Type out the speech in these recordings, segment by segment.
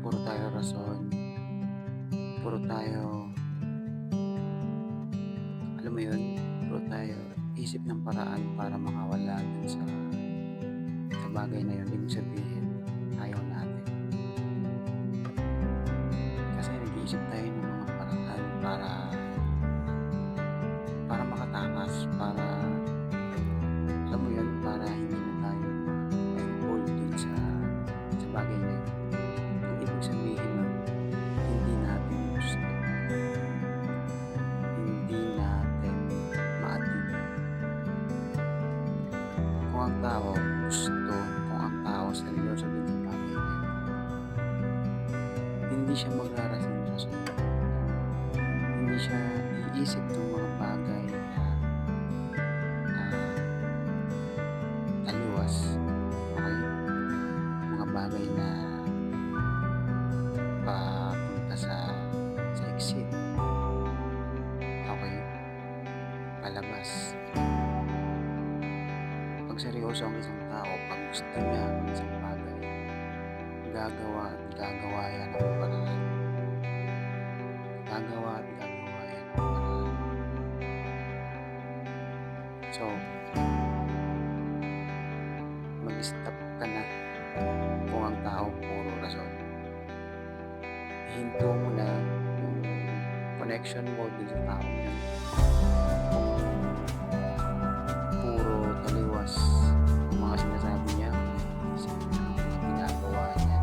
puro tayo rason, puro tayo, alam mo yun, puro tayo isip ng paraan para makawala dun sa bagay na yun. Ibig sabihin, ayaw natin. Kasi nag-iisip tayo ng mga paraan para makatakas, alam mo yun, para hindi na tayo ma-involve dun sa bagay na yun. Ang ibig sabihin nun, hindi natin gusto, hindi natin ma-atin. Kung ang tao gusto, kung ang tao seryoso dun sa bagay na yun, hindi siya magrarason-rason. Hindi siya iisip ng mga bagay na taliwas. Okay? Mga bagay na papunta sa exit. Okay? Palabas. Pag seryoso ang isang tao, pag gusto niya ang isang bagay, gagawa at gagawa yan ng paraan. Gagawa at gagawa yan ng paraan. So, mag-stop ka na kung ang tao puro rason. Hinto mo na yung connection mo dun sa tao yun. Kung puro taliwas ang mga sinasabi niya, sa mga ginagawa niya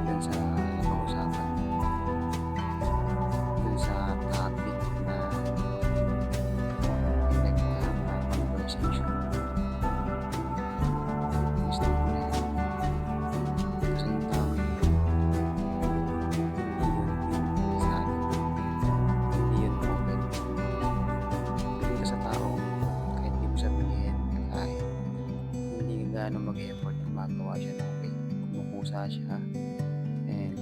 dun sa napag-usapan, dun sa topic na conversation. Gusto mo na yun. Kasi yung tao na yun, hindi yun sa atin. Hindi yun open. Pili ka sa tao, kahit di mo sabihin, kahit hindi ka gaano mag-effort na magawa siya ng okay. Kumukusa siya, and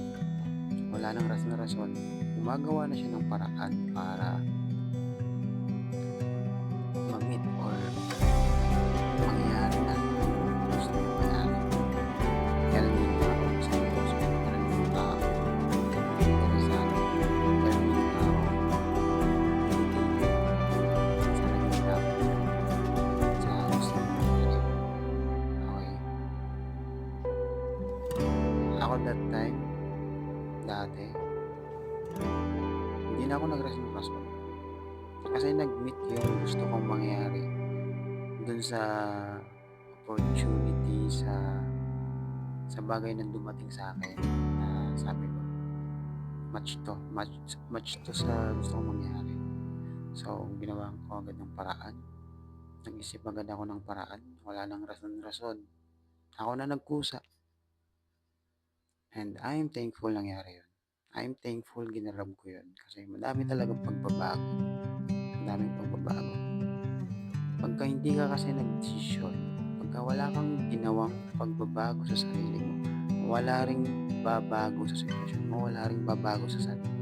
wala nang rason, gumagawa na siya ng paraan para ma-meet or mangyari na yung gusto niya mangyari. Kaya nandito ako sa negosyo, kaya nandito tao, interesado, kaya nandito tao, dedicated sa naging dapat, sa gusto niya mangyari. Okay? Ako that time, dati, hindi na ako nagrason-rason. Kasi nag-meet yung gusto kong mangyari dun sa opportunity, sa bagay na dumating sa akin, na sabi ko, match to sa gusto kong mangyari. So, ginawa ko agad ng paraan. Nag-isip agad ako ng paraan. Wala nang rason-rason. Ako na nagkusa. And I'm thankful nangyari yun. I'm thankful ginarab ko yun. Kasi madami talagang pagbabago. Madaming pagbabago. Pagka hindi ka kasi nag-desisyon, pagka wala kang ginawang pagbabago sa sarili mo, wala ring babago sa sitwasyon mo, wala ring babago sa sarili